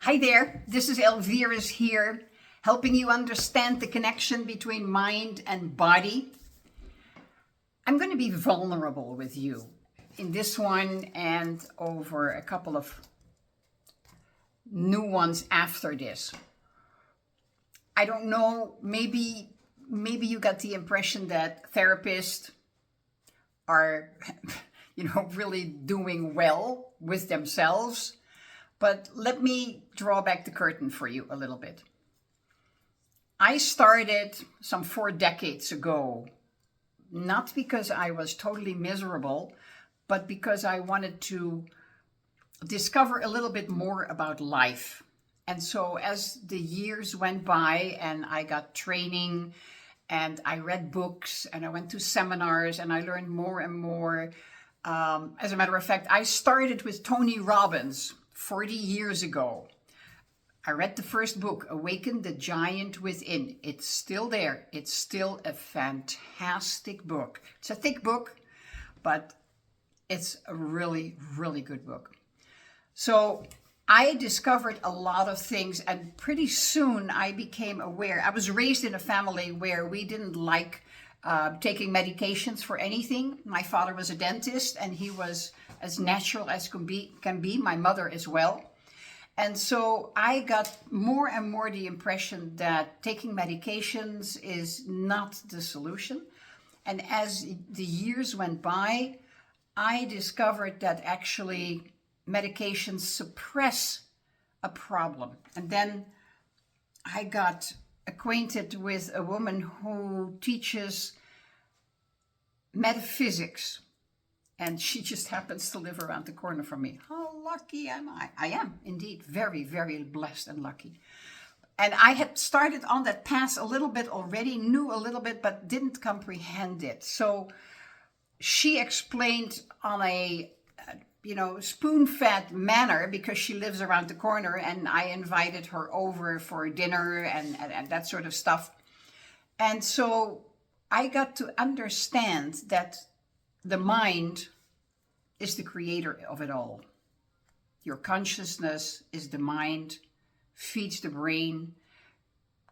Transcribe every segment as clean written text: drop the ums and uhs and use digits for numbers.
Hi there, this is Elvira's here, helping you understand the connection between mind and body. I'm going to be vulnerable with you in this one and over a couple of new ones after this. I don't know, maybe you got the impression that therapists are, really doing well with themselves. But let me draw back the curtain for you a little bit. I started some 4 decades ago, not because I was totally miserable, but because I wanted to discover a little bit more about life. And so as the years went by and I got training and I read books and I went to seminars and I learned more and more. As a matter of fact, I started with Tony Robbins 40 years ago. I read the first book, Awaken the Giant Within. It's still there. It's still a fantastic book. It's a thick book, but it's a really, really good book. So I discovered a lot of things, and pretty soon I became aware. I was raised in a family where we didn't like taking medications for anything. My father was a dentist, and he was as natural as can be, my mother as well. And so I got more and more the impression that taking medications is not the solution. And as the years went by, I discovered that actually medications suppress a problem. And then I got acquainted with a woman who teaches metaphysics. And she just happens to live around the corner from me. How lucky am I? I am indeed very, very blessed and lucky. And I had started on that path a little bit already, knew a little bit, but didn't comprehend it. So she explained on a spoon-fed manner, because she lives around the corner, and I invited her over for dinner and that sort of stuff. And so I got to understand that the mind is the creator of it all. Your consciousness is the mind, feeds the brain,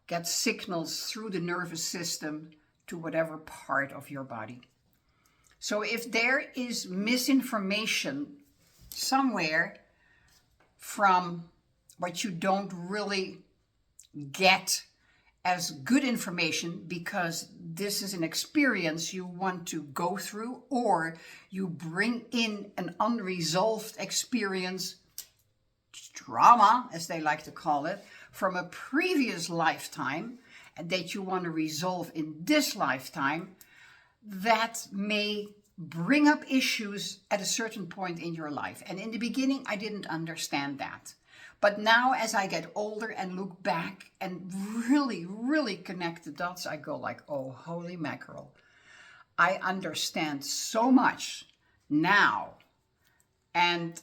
gets signals through the nervous system to whatever part of your body. So if there is misinformation somewhere from what you don't really get as good information, because this is an experience you want to go through, or you bring in an unresolved experience, trauma, as they like to call it, from a previous lifetime that you want to resolve in this lifetime, that may bring up issues at a certain point in your life. And in the beginning, I didn't understand that. But now, as I get older and look back and really, really connect the dots, I go like, oh, holy mackerel. I understand so much now. And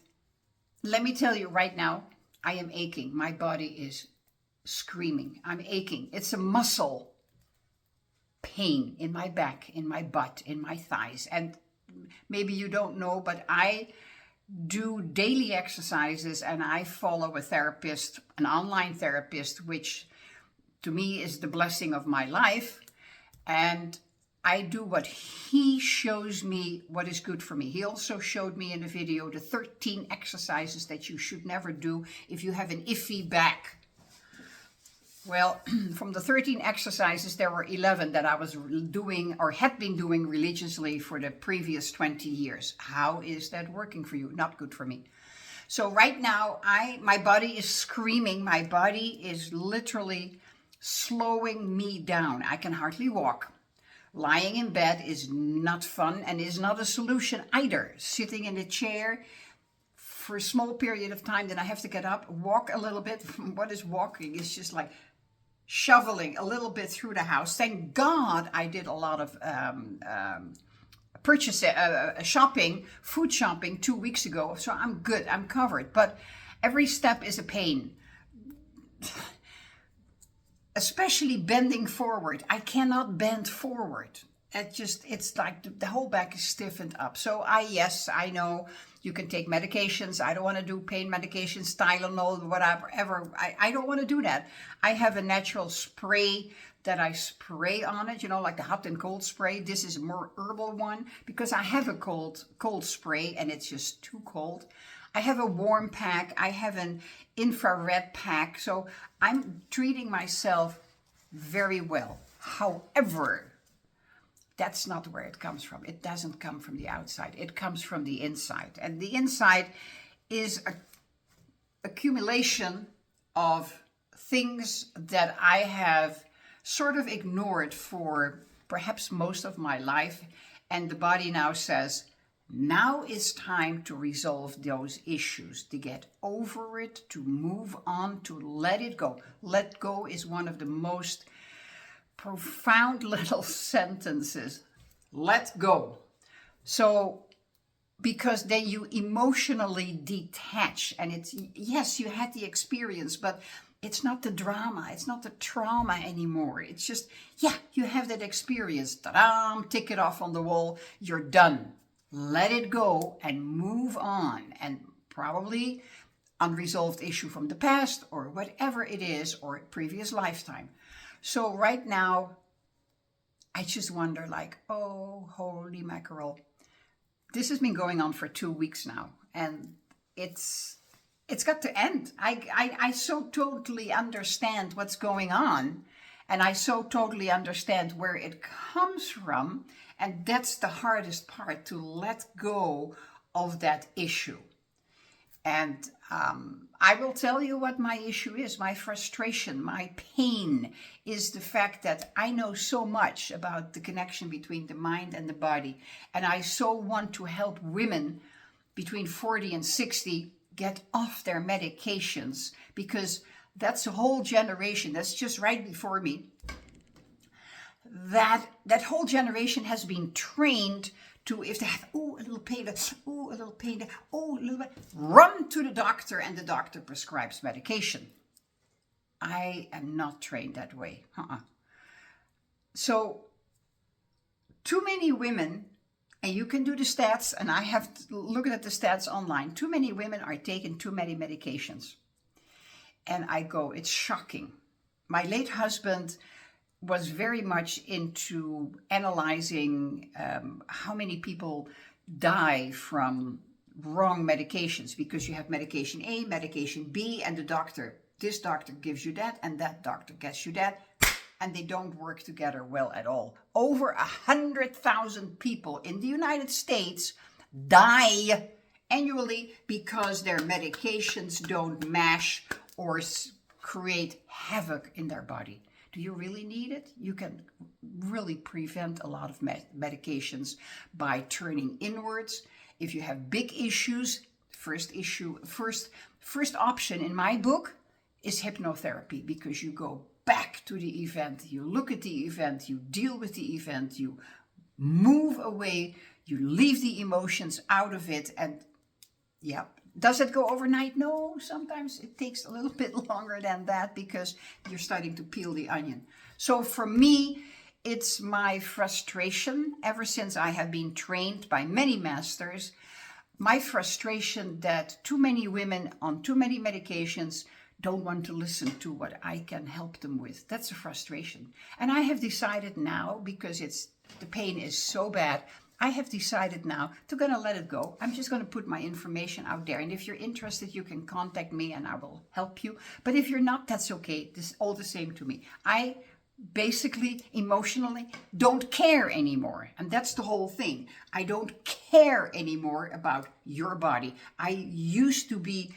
let me tell you right now, I am aching. My body is screaming. I'm aching. It's a muscle pain in my back, in my butt, in my thighs. And maybe you don't know, but I do daily exercises, and I follow a therapist, an online therapist, which to me is the blessing of my life. And I do what he shows me what is good for me. He also showed me in the video the 13 exercises that you should never do if you have an iffy back. Well, from the 13 exercises, there were 11 that I was doing or had been doing religiously for the previous 20 years. How is that working for you? Not good for me. So right now, my body is screaming. My body is literally slowing me down. I can hardly walk. Lying in bed is not fun and is not a solution either. Sitting in a chair for a small period of time, then I have to get up, walk a little bit. What is walking? It's just like shoveling a little bit through the house. Thank God I did a lot of shopping, food shopping 2 weeks ago. So I'm good, I'm covered. But every step is a pain. Especially bending forward. I cannot bend forward. it's like the whole back is stiffened up. So yes, I know you can take medications. I don't want to do pain medications, Tylenol, whatever. I don't want to do that. I have a natural spray that I spray on it, like the hot and cold spray. This is a more herbal one because I have a cold spray and it's just too cold. I have a warm pack. I have an infrared pack. So I'm treating myself very well. However, that's not where it comes from. It doesn't come from the outside. It comes from the inside. And the inside is an accumulation of things that I have sort of ignored for perhaps most of my life. And the body now says, now is time to resolve those issues, to get over it, to move on, to let it go. Let go is one of the most profound little sentences. Let go. So, because then you emotionally detach, and it's, yes, you had the experience, but it's not the drama, it's not the trauma anymore. It's just, yeah, you have that experience. Ta-da, tick it off on the wall, you're done. Let it go and move on. And probably unresolved issue from the past or whatever it is, or previous lifetime. So right now, I just wonder like, oh, holy mackerel. This has been going on for 2 weeks now, and it's got to end. I so totally understand what's going on, and I so totally understand where it comes from, and that's the hardest part, to let go of that issue. And I will tell you what my issue is. My frustration, my pain is the fact that I know so much about the connection between the mind and the body. And I so want to help women between 40 and 60 get off their medications, because that's a whole generation that's just right before me. That whole generation has been trained to, if they have, a little pain, a little pain, a little bit, run to the doctor, and the doctor prescribes medication. I am not trained that way. So, too many women, and you can do the stats, and I have looked at the stats online, too many women are taking too many medications. And I go, it's shocking. My late husband was very much into analyzing how many people die from wrong medications, because you have medication A, medication B, and this doctor gives you that, and that doctor gets you that, and they don't work together well at all. Over 100,000 people in the United States die annually because their medications don't mash or create havoc in their body. Do you really need it? You can really prevent a lot of medications by turning inwards. If you have big issues, first option in my book is hypnotherapy, because you go back to the event, you look at the event, you deal with the event, you move away, you leave the emotions out of it, and yeah. Does it go overnight? No, sometimes it takes a little bit longer than that, because you're starting to peel the onion. So for me, it's my frustration ever since I have been trained by many masters, my frustration that too many women on too many medications don't want to listen to what I can help them with. That's a frustration. And I have decided now, because the pain is so bad, I have decided now to gonna let it go. I'm just gonna put my information out there. And if you're interested, you can contact me and I will help you. But if you're not, that's okay. This is all the same to me. I basically, emotionally, don't care anymore. And that's the whole thing. I don't care anymore about your body. I used to be,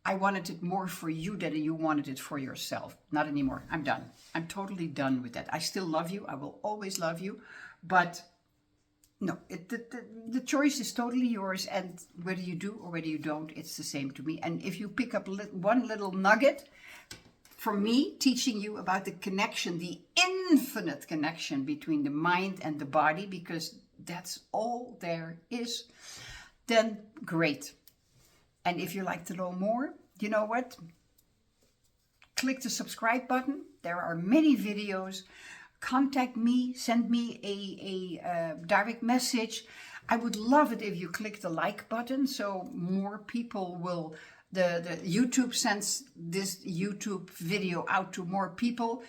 I wanted it more for you than you wanted it for yourself. Not anymore. I'm done. I'm totally done with that. I still love you. I will always love you. But no, the choice is totally yours, and whether you do or whether you don't, it's the same to me. And if you pick up one little nugget from me teaching you about the connection, the infinite connection between the mind and the body, because that's all there is, then great. And if you like to know more, you know what? Click the subscribe button. There are many videos contact me, send me a direct message. I would love it if you click the like button so more people will, the YouTube sends this YouTube video out to more people.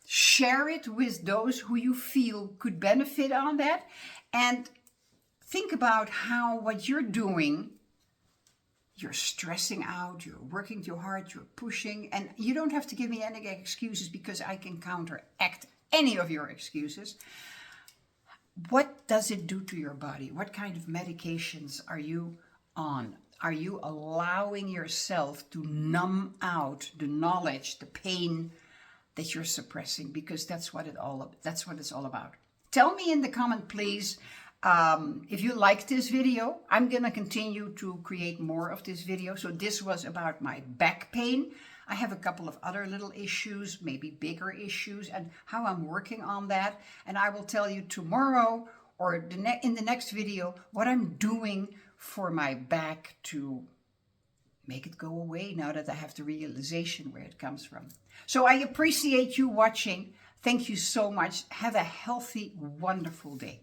Share it with those who you feel could benefit on that. And think about how what you're doing, you're stressing out, you're working too hard, you're pushing, and you don't have to give me any excuses because I can counteract any of your excuses. What does it do to your body? What kind of medications are you on? Are you allowing yourself to numb out the knowledge, the pain that you're suppressing? Because that's what it's all about. Tell me in the comment, please, if you like this video. I'm gonna continue to create more of this video. So this was about my back pain. I have a couple of other little issues, maybe bigger issues, and how I'm working on that. And I will tell you tomorrow or in the next video what I'm doing for my back to make it go away now that I have the realization where it comes from. So I appreciate you watching. Thank you so much. Have a healthy, wonderful day.